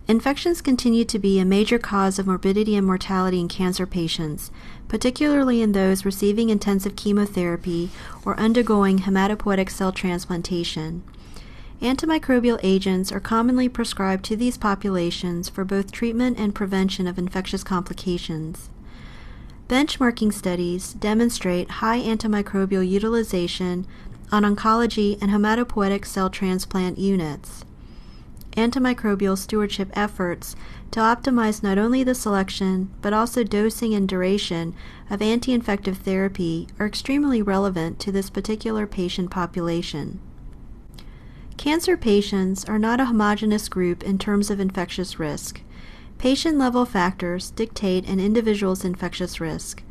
Infections continue to be a major cause of morbidity and mortality in cancer patients, particularly in those receiving intensive chemotherapy or undergoing hematopoietic cell transplantation. Antimicrobial agents are commonly prescribed to these populations for both treatment and prevention of infectious complications. Benchmarking studies demonstrate high antimicrobial utilization on oncology and hematopoietic cell transplant units. Antimicrobial stewardship efforts to optimize not only the selection but also dosing and duration of anti-infective therapy are extremely relevant to this particular patient population. Cancer patients are not a homogeneous group in terms of infectious risk. Patient-level factors dictate an individual's infectious risk.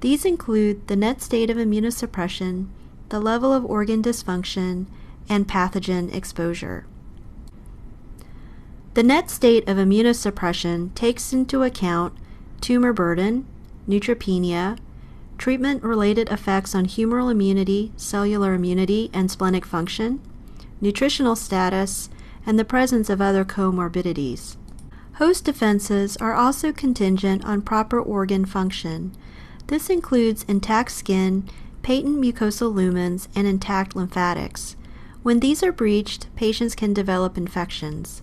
These include the net state of immunosuppression, the level of organ dysfunction, and pathogen exposure. The net state of immunosuppression takes into account tumor burden, neutropenia, treatment-related effects on humoral immunity, cellular immunity, and splenic function, nutritional status, and the presence of other comorbidities. Host defenses are also contingent on proper organ function. This includes intact skin, patent mucosal lumens, and intact lymphatics. When these are breached, patients can develop infections.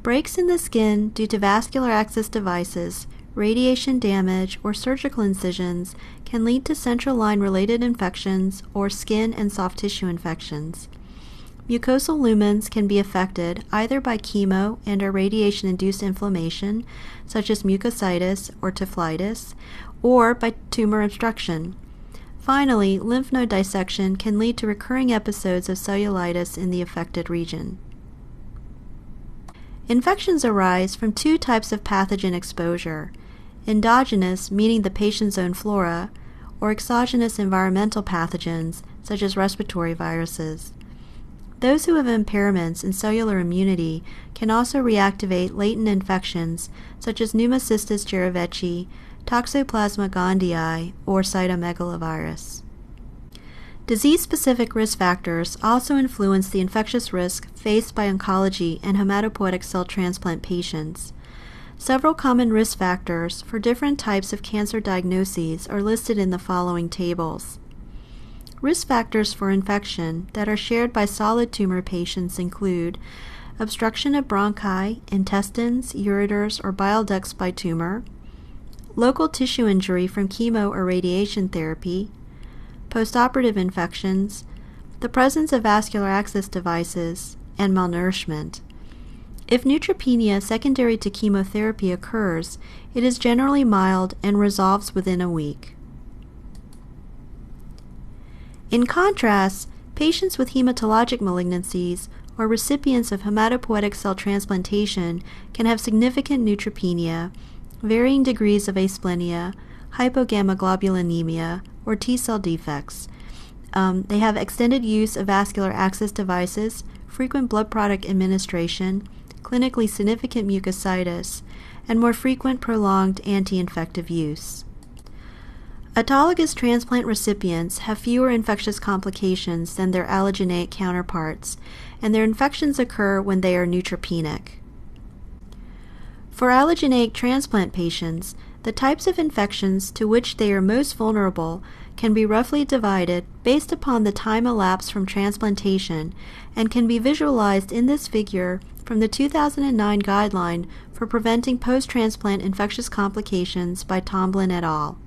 Breaks in the skin due to vascular access devices, radiation damage, or surgical incisions can lead to central line-related infections or skin and soft tissue infections. Mucosal lumens can be affected either by chemo and/or radiation-induced inflammation, such as mucositis or typhlitis, or by tumor obstruction. Finally, lymph node dissection can lead to recurring episodes of cellulitis in the affected region. Infections arise from two types of pathogen exposure: endogenous, meaning the patient's own flora, or exogenous environmental pathogens, such as respiratory viruses. Those who have impairments in cellular immunity can also reactivate latent infections, such as Pneumocystis jirovecii, Toxoplasma gondii, or cytomegalovirus. Disease-specific risk factors also influence the infectious risk faced by oncology and hematopoietic cell transplant patients. Several common risk factors for different types of cancer diagnoses are listed in the following tables. Risk factors for infection that are shared by solid tumor patients include obstruction of bronchi, intestines, ureters, or bile ducts by tumor, local tissue injury from chemo or radiation therapy, postoperative infections, the presence of vascular access devices, and malnourishment. If neutropenia secondary to chemotherapy occurs, it is generally mild and resolves within a week. In contrast, patients with hematologic malignancies or recipients of hematopoietic cell transplantation can have significant neutropenia, varying degrees of asplenia, hypogammaglobulinemia, or T-cell defects. They have extended use of vascular access devices, frequent blood product administration, clinically significant mucositis, and more frequent prolonged anti-infective use. Autologous transplant recipients have fewer infectious complications than their allogeneic counterparts, and their infections occur when they are neutropenic. For allogeneic transplant patients, the types of infections to which they are most vulnerable can be roughly divided based upon the time elapsed from transplantation and can be visualized in this figure from the 2009 Guideline for Preventing Post-Transplant Infectious Complications by Tomblin et al.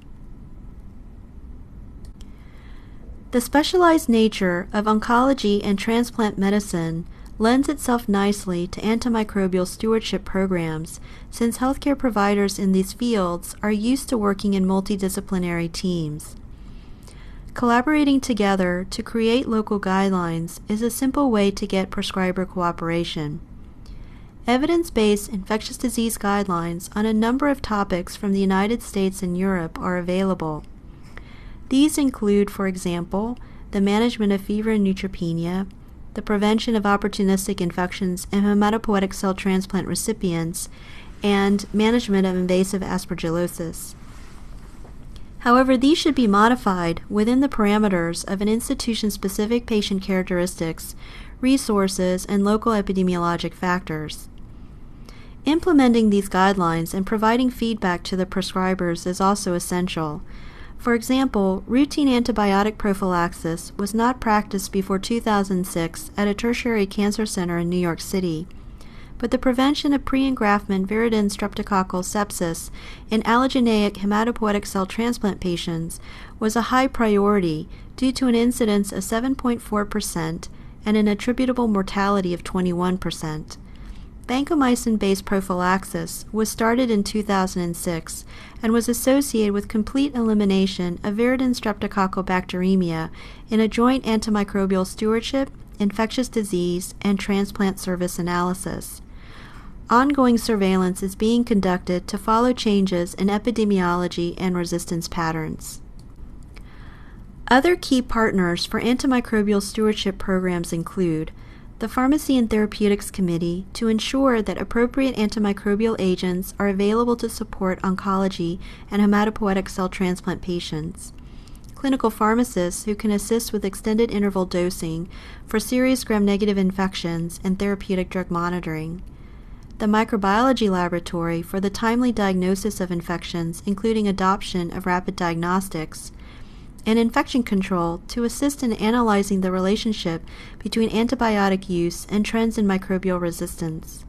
The specialized nature of oncology and transplant medicine lends itself nicely to antimicrobial stewardship programs, since healthcare providers in these fields are used to working in multidisciplinary teams. Collaborating together to create local guidelines is a simple way to get prescriber cooperation. Evidence-based infectious disease guidelines on a number of topics from the United States and Europe are available. These include, for example, the management of fever and neutropenia, the prevention of opportunistic infections in hematopoietic cell transplant recipients, and management of invasive aspergillosis. However, these should be modified within the parameters of an institution-specific patient characteristics, resources, and local epidemiologic factors. Implementing these guidelines and providing feedback to the prescribers is also essential. For example, routine antibiotic prophylaxis was not practiced before 2006 at a tertiary cancer center in New York City, but the prevention of pre-engraftment viridin streptococcal sepsis in allogeneic hematopoietic cell transplant patients was a high priority due to an incidence of 7.4% and an attributable mortality of 21%. Vancomycin-based prophylaxis was started in 2006 and was associated with complete elimination of viridin streptococcal bacteremia in a joint antimicrobial stewardship, infectious disease, and transplant service analysis. Ongoing surveillance is being conducted to follow changes in epidemiology and resistance patterns. Other key partners for antimicrobial stewardship programs include the Pharmacy and Therapeutics Committee to ensure that appropriate antimicrobial agents are available to support oncology and hematopoietic cell transplant patients, clinical pharmacists who can assist with extended interval dosing for serious gram-negative infections and therapeutic drug monitoring, the microbiology laboratory for the timely diagnosis of infections, including adoption of rapid diagnostics, and infection control to assist in analyzing the relationship between antibiotic use and trends in microbial resistance.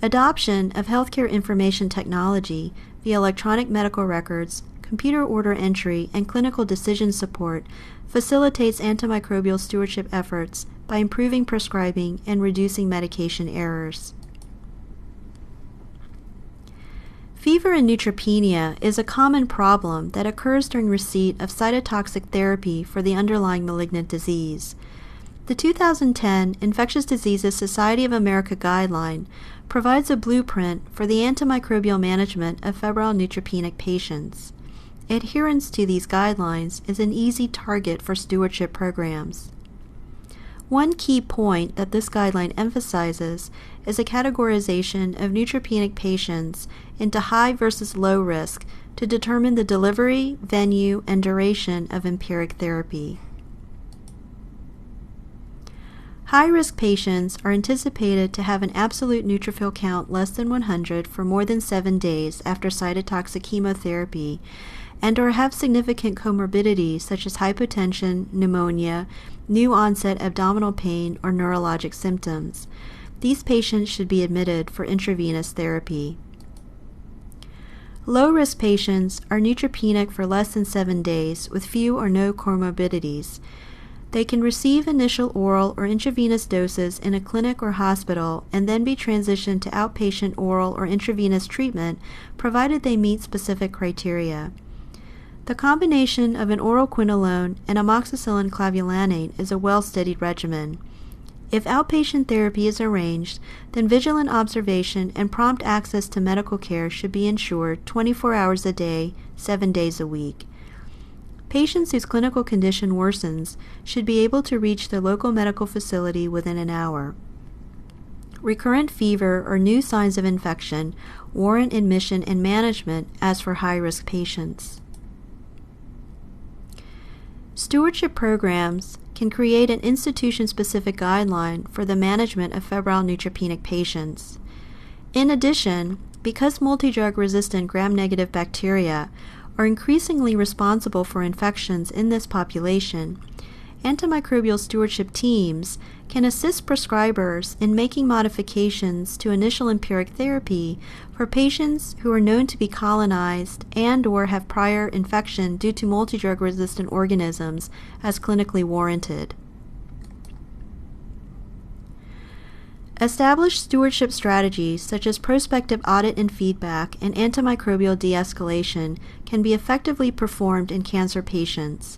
Adoption of healthcare information technology via electronic medical records, computer order entry, and clinical decision support facilitates antimicrobial stewardship efforts by improving prescribing and reducing medication errors. Fever and neutropenia is a common problem that occurs during receipt of cytotoxic therapy for the underlying malignant disease. The 2010 Infectious Diseases Society of America guideline provides a blueprint for the antimicrobial management of febrile neutropenic patients. Adherence to these guidelines is an easy target for stewardship programs. One key point that this guideline emphasizes is a categorization of neutropenic patients into high versus low risk to determine the delivery, venue, and duration of empiric therapy. High-risk patients are anticipated to have an absolute neutrophil count less than 100 for more than 7 days after cytotoxic chemotherapy and/or have significant comorbidities such as hypotension, pneumonia, new-onset abdominal pain, or neurologic symptoms. These patients should be admitted for intravenous therapy. Low-risk patients are neutropenic for less than 7 days with few or no comorbidities. They can receive initial oral or intravenous doses in a clinic or hospital and then be transitioned to outpatient oral or intravenous treatment provided they meet specific criteria. The combination of an oral quinolone and amoxicillin clavulanate is a well-studied regimen. If outpatient therapy is arranged, then vigilant observation and prompt access to medical care should be ensured 24 hours a day, 7 days a week. Patients whose clinical condition worsens should be able to reach their local medical facility within an hour. Recurrent fever or new signs of infection warrant admission and management as for high-risk patients. Stewardship programs can create an institution-specific guideline for the management of febrile neutropenic patients. In addition, because multidrug-resistant gram-negative bacteria are increasingly responsible for infections in this population, antimicrobial stewardship teams can assist prescribers in making modifications to initial empiric therapy for patients who are known to be colonized and/or have prior infection due to multidrug-resistant organisms as clinically warranted. Established stewardship strategies such as prospective audit and feedback and antimicrobial de-escalation can be effectively performed in cancer patients.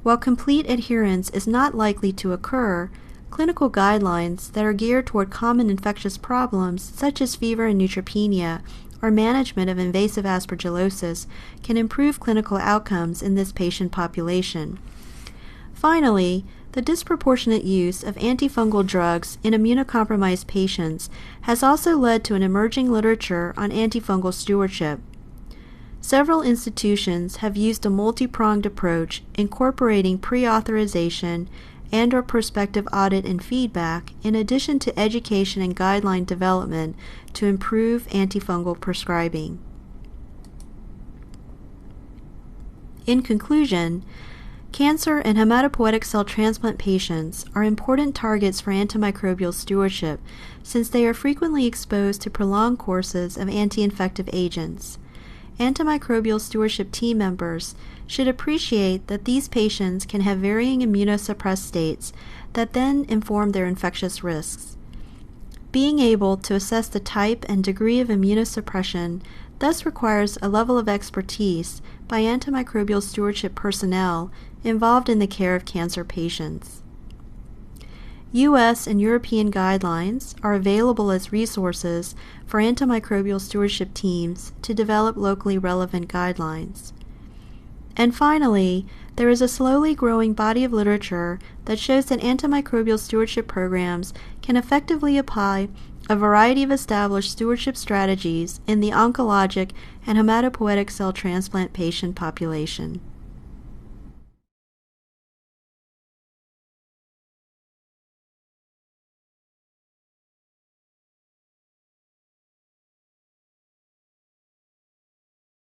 While complete adherence is not likely to occur, clinical guidelines that are geared toward common infectious problems such as fever and neutropenia or management of invasive aspergillosis can improve clinical outcomes in this patient population. Finally, the disproportionate use of antifungal drugs in immunocompromised patients has also led to an emerging literature on antifungal stewardship. Several institutions have used a multi-pronged approach incorporating pre-authorization and/or prospective audit and feedback, in addition to education and guideline development to improve antifungal prescribing. In conclusion, cancer and hematopoietic cell transplant patients are important targets for antimicrobial stewardship since they are frequently exposed to prolonged courses of anti-infective agents. Antimicrobial stewardship team members should appreciate that these patients can have varying immunosuppressed states that then inform their infectious risks. Being able to assess the type and degree of immunosuppression thus requires a level of expertise by antimicrobial stewardship personnel involved in the care of cancer patients. U.S. and European guidelines are available as resources for antimicrobial stewardship teams to develop locally relevant guidelines. And finally, there is a slowly growing body of literature that shows that antimicrobial stewardship programs can effectively apply a variety of established stewardship strategies in the oncologic and hematopoietic cell transplant patient population.